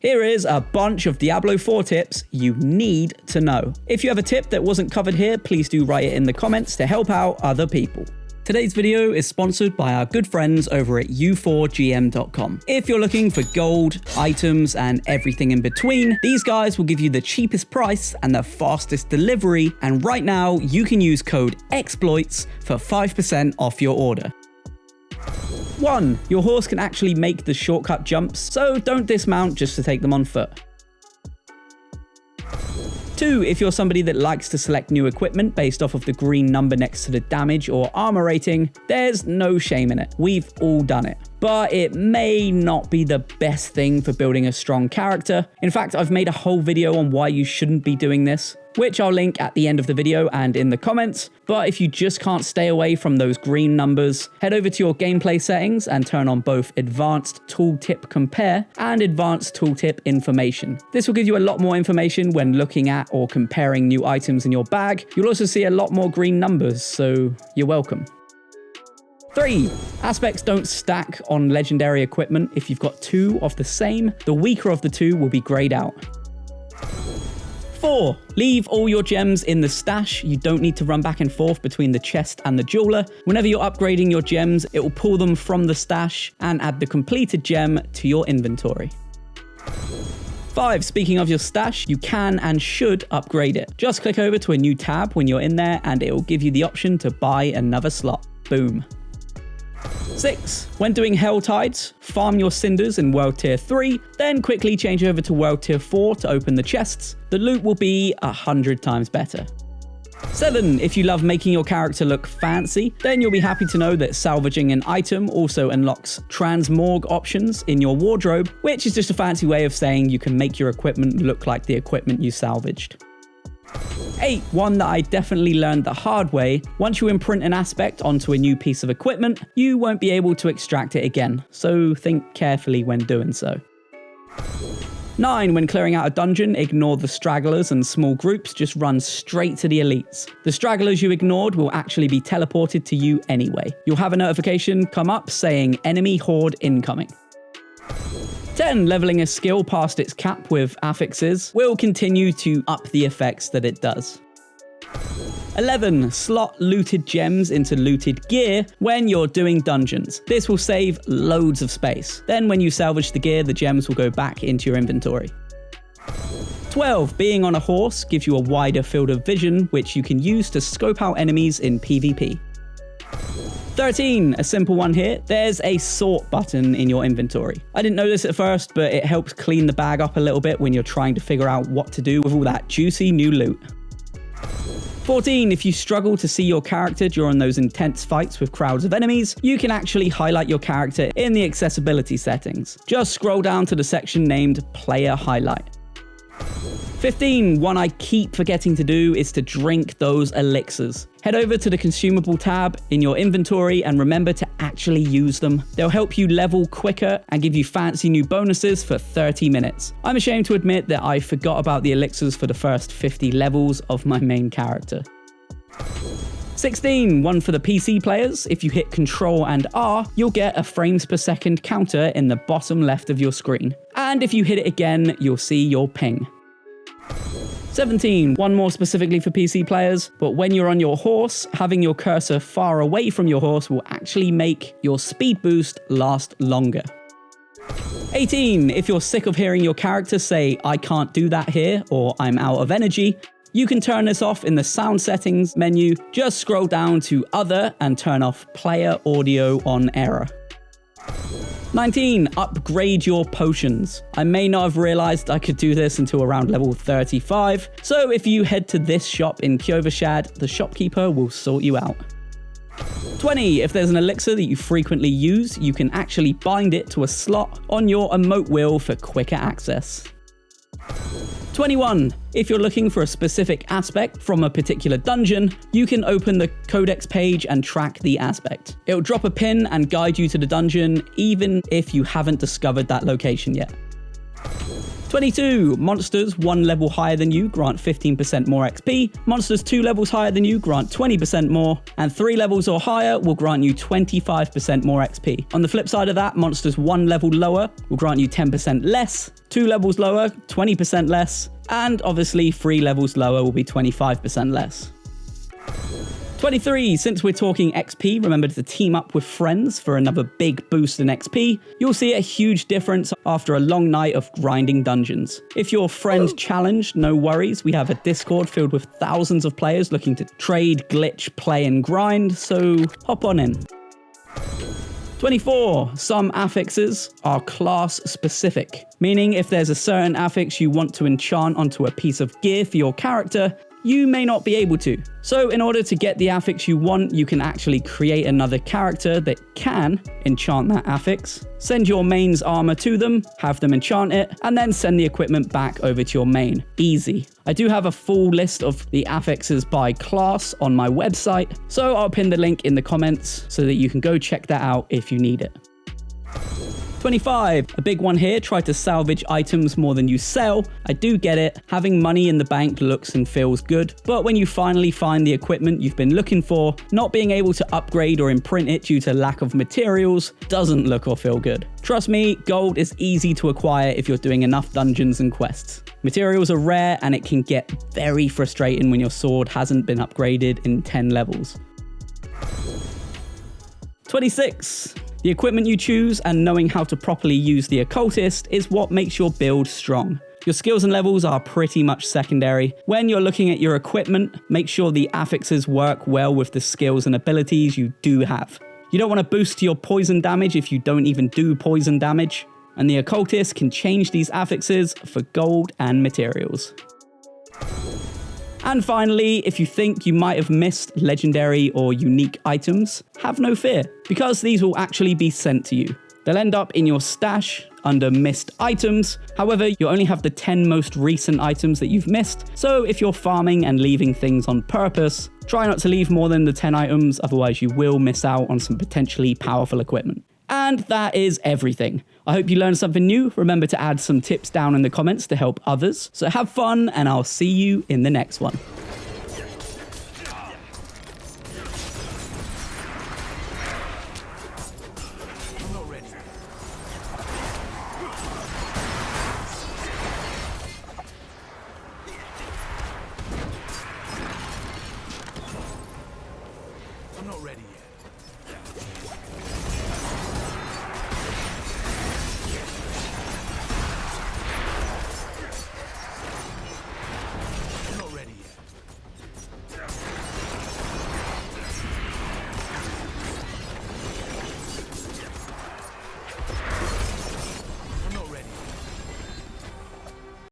Here is a bunch of Diablo 4 tips you need to know. If you have a tip that wasn't covered here, please do write it in the comments to help out other people. Today's video is sponsored by our good friends over at u4gm.com. If you're looking for gold, items, and everything in between, these guys will give you the cheapest price and the fastest delivery, and right now you can use code EXPLOITS for 5% off your order. 1. Your horse can actually make the shortcut jumps, so don't dismount just to take them on foot. 2. If you're somebody that likes to select new equipment based off of the green number next to the damage or armor rating, there's no shame in it. We've all done it. But it may not be the best thing for building a strong character. In fact, I've made a whole video on why you shouldn't be doing this, which I'll link at the end of the video and in the comments. But if you just can't stay away from those green numbers, head over to your gameplay settings and turn on both Advanced Tooltip Compare and Advanced Tooltip Information. This will give you a lot more information when looking at or comparing new items in your bag. You'll also see a lot more green numbers, so you're welcome. 3. Aspects don't stack on legendary equipment. If you've got 2 of the same, the weaker of the 2 will be grayed out. 4. Leave all your gems in the stash. You don't need to run back and forth between the chest and the jeweler. Whenever you're upgrading your gems, it will pull them from the stash and add the completed gem to your inventory. 5. Speaking of your stash, you can and should upgrade it. Just click over to a new tab when you're in there and it will give you the option to buy another slot. Boom. 6. When doing Hell Tides, farm your cinders in World Tier 3, then quickly change over to World Tier 4 to open the chests. The loot will be 100 times better. 7. If you love making your character look fancy, then you'll be happy to know that salvaging an item also unlocks transmorg options in your wardrobe, which is just a fancy way of saying you can make your equipment look like the equipment you salvaged. 8. One that I definitely learned the hard way. Once you imprint an aspect onto a new piece of equipment, you won't be able to extract it again, so think carefully when doing so. 9. When clearing out a dungeon, ignore the stragglers and small groups, just run straight to the elites. The stragglers you ignored will actually be teleported to you anyway. You'll have a notification come up saying enemy horde incoming. 10. Leveling a skill past its cap with affixes will continue to up the effects that it does. 11. Slot looted gems into looted gear when you're doing dungeons. This will save loads of space. Then when you salvage the gear, the gems will go back into your inventory. 12. Being on a horse gives you a wider field of vision, which you can use to scope out enemies in PvP. 13. A simple one here. There's a sort button in your inventory. I didn't know this at first, but it helps clean the bag up a little bit when you're trying to figure out what to do with all that juicy new loot. 14. If you struggle to see your character during those intense fights with crowds of enemies, you can actually highlight your character in the accessibility settings. Just scroll down to the section named Player Highlight. 15. One I keep forgetting to do is to drink those elixirs. Head over to the consumable tab in your inventory and remember to actually use them. They'll help you level quicker and give you fancy new bonuses for 30 minutes. I'm ashamed to admit that I forgot about the elixirs for the first 50 levels of my main character. 16. One for the PC players. If you hit Ctrl and R, you'll get a frames per second counter in the bottom left of your screen. And if you hit it again, you'll see your ping. 17. One more specifically for PC players, but when you're on your horse, having your cursor far away from your horse will actually make your speed boost last longer. 18. If you're sick of hearing your character say, "I can't do that here," or "I'm out of energy," you can turn this off in the sound settings menu. Just scroll down to Other and turn off Player Audio on Error. 19. Upgrade your potions. I may not have realized I could do this until around level 35, so if you head to this shop in Kjovashad, the shopkeeper will sort you out. 20. If there's an elixir that you frequently use, you can actually bind it to a slot on your emote wheel for quicker access. 21. If you're looking for a specific aspect from a particular dungeon, you can open the codex page and track the aspect. It'll drop a pin and guide you to the dungeon, even if you haven't discovered that location yet. 22. Monsters 1 level higher than you grant 15% more XP. Monsters 2 levels higher than you grant 20% more. And 3 levels or higher will grant you 25% more XP. On the flip side of that, monsters 1 level lower will grant you 10% less. 2 levels lower, 20% less. And obviously 3 levels lower will be 25% less. 23. Since we're talking XP, remember to team up with friends for another big boost in XP. You'll see a huge difference after a long night of grinding dungeons. If your friend challenged, no worries. We have a Discord filled with thousands of players looking to trade, glitch, play, and grind, so hop on in. 24. Some affixes are class specific, meaning if there's a certain affix you want to enchant onto a piece of gear for your character, you may not be able to. So in order to get the affix you want, you can actually create another character that can enchant that affix, send your main's armor to them, have them enchant it, and then send the equipment back over to your main. Easy. I do have a full list of the affixes by class on my website, so I'll pin the link in the comments so that you can go check that out if you need it. 25. A big one here, try to salvage items more than you sell. I do get it. Having money in the bank looks and feels good, but when you finally find the equipment you've been looking for, not being able to upgrade or imprint it due to lack of materials doesn't look or feel good. Trust me, gold is easy to acquire if you're doing enough dungeons and quests. Materials are rare and it can get very frustrating when your sword hasn't been upgraded in 10 levels. 26. The equipment you choose and knowing how to properly use the occultist is what makes your build strong. Your skills and levels are pretty much secondary. When you're looking at your equipment, make sure the affixes work well with the skills and abilities you do have. You don't want to boost your poison damage if you don't even do poison damage, and the occultist can change these affixes for gold and materials. And finally, if you think you might have missed legendary or unique items, have no fear, because these will actually be sent to you. They'll end up in your stash under missed items. However, you only have the 10 most recent items that you've missed, so if you're farming and leaving things on purpose, try not to leave more than the 10 items, otherwise you will miss out on some potentially powerful equipment. And that is everything. I hope you learned something new. Remember to add some tips down in the comments to help others. So have fun, and I'll see you in the next one.